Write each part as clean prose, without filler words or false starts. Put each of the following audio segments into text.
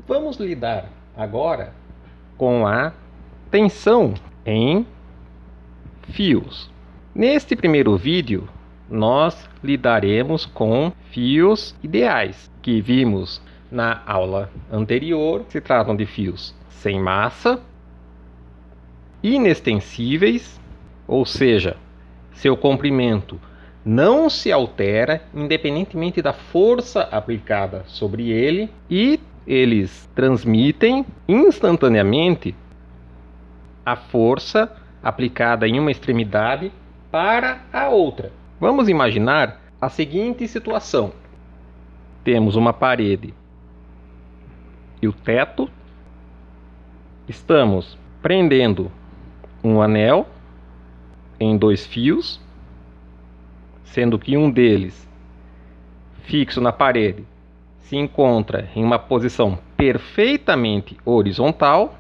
Vamos lidar agora com a tensão em fios. Neste primeiro vídeo, nós lidaremos com fios ideais, que vimos na aula anterior. Se tratam de fios sem massa, inextensíveis, ou seja, seu comprimento não se altera independentemente da força aplicada sobre ele, e eles transmitem instantaneamente a força aplicada em uma extremidade para a outra. Vamos imaginar a seguinte situação: temos uma parede e o teto, estamos prendendo um anel em 2 fios, sendo que um deles, fixo na parede, se encontra em uma posição perfeitamente horizontal.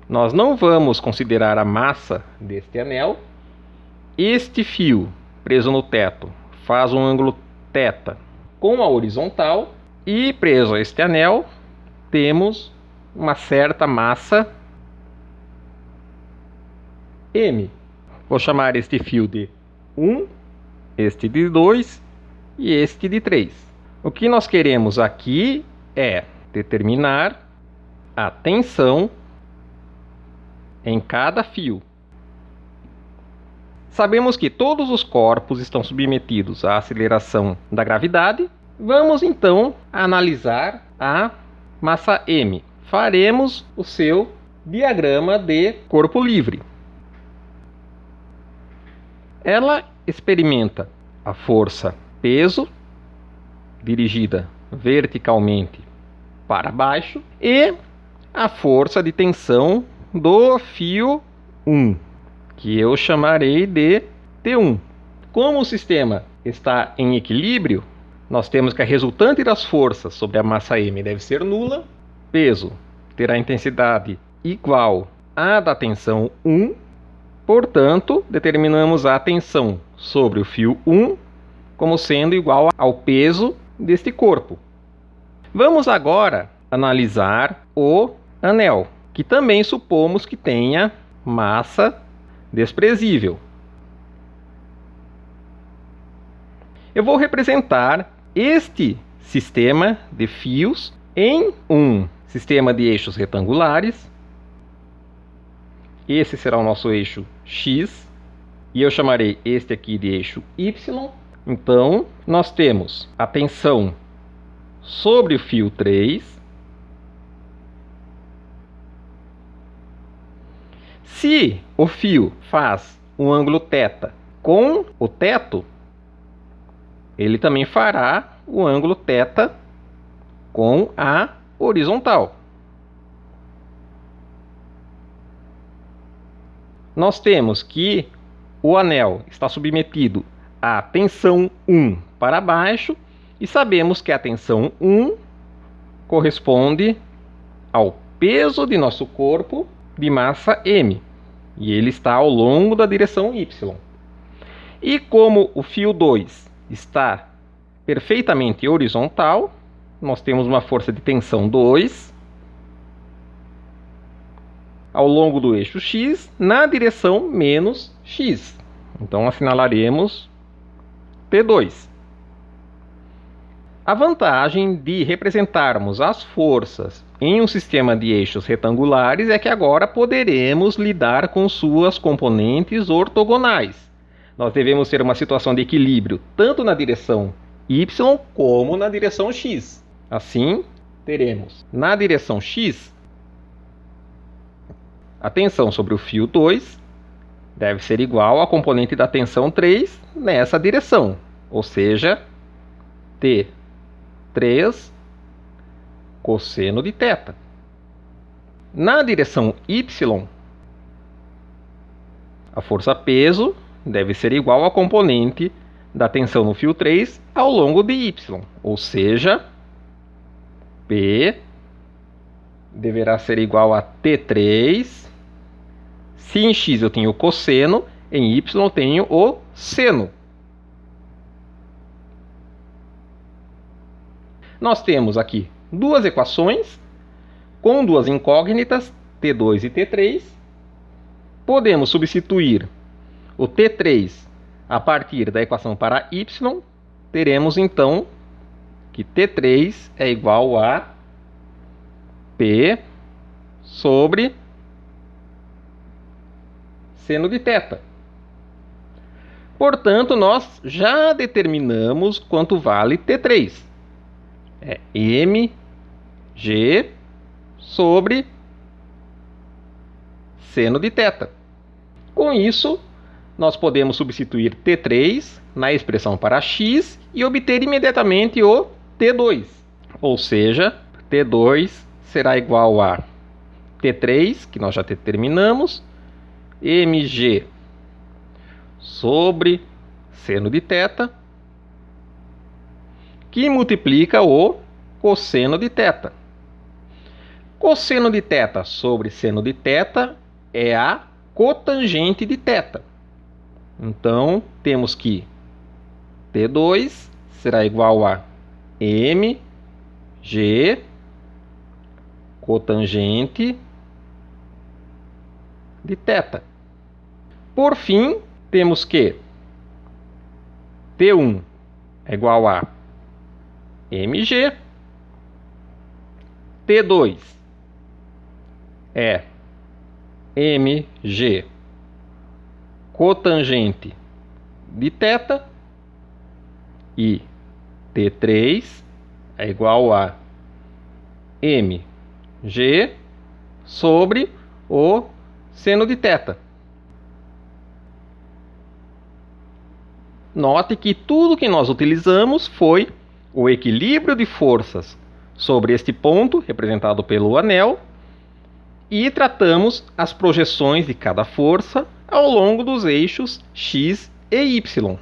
Nós não vamos considerar a massa deste anel. Este fio preso no teto faz um ângulo θ com a horizontal, e preso a este anel temos uma certa massa M. Vou chamar este fio de 1, este de 2 e este de 3. O que nós queremos aqui é determinar a tensão em cada fio. Sabemos que todos os corpos estão submetidos à aceleração da gravidade. Vamos então analisar a massa M. Faremos o seu diagrama de corpo livre. Ela experimenta a força peso dirigida verticalmente para baixo e a força de tensão do fio 1, que eu chamarei de T1. Como o sistema está em equilíbrio, nós temos que a resultante das forças sobre a massa M deve ser nula. Peso terá intensidade igual à da tensão 1. Portanto, determinamos a tensão sobre o fio 1 como sendo igual ao peso deste corpo. Vamos agora analisar o anel, que também supomos que tenha massa desprezível. Eu vou representar este sistema de fios em um sistema de eixos retangulares. Esse será o nosso eixo X, e eu chamarei este aqui de eixo Y. Então, nós temos a tensão sobre o fio 3. Se o fio faz um ângulo θ com o teto, ele também fará o ângulo θ com a horizontal. Nós temos que o anel está submetido à tensão 1 para baixo, e sabemos que a tensão 1 corresponde ao peso de nosso corpo de massa M, e ele está ao longo da direção Y. E como o fio 2 está perfeitamente horizontal, nós temos uma força de tensão 2 ao longo do eixo X na direção menos X. Então assinalaremos T2. A vantagem de representarmos as forças em um sistema de eixos retangulares é que agora poderemos lidar com suas componentes ortogonais. Nós devemos ter uma situação de equilíbrio tanto na direção Y como na direção X. Assim, teremos na direção X a tensão sobre o fio 2 deve ser igual à componente da tensão 3 nessa direção, ou seja, T3 cosseno de θ. Na direção Y, a força peso deve ser igual à componente da tensão no fio 3 ao longo de Y, ou seja, P deverá ser igual a T3. Se em X eu tenho o cosseno, em Y eu tenho o seno. nós temos aqui duas equações com duas incógnitas, T2 e T3. Podemos substituir o T3 a partir da equação para y. Teremos então que T3 é igual a P sobre seno de θ. Portanto, nós já determinamos quanto vale T3. É mg sobre seno de θ. Com isso, nós podemos substituir T3 na expressão para x e obter imediatamente o T2. Ou seja, T2 será igual a T3, que nós já determinamos, mg sobre seno de θ, que multiplica o cosseno de θ. Cosseno de θ sobre seno de θ é a cotangente de θ. Então, temos que T2 será igual a mg cotangente de θ. Por fim, temos que T1 é igual a mg, T2 é mg cotangente de θ e T3 é igual a mg sobre o seno de θ. Note que tudo que nós utilizamos foi o equilíbrio de forças sobre este ponto, representado pelo anel, e tratamos as projeções de cada força ao longo dos eixos x e y.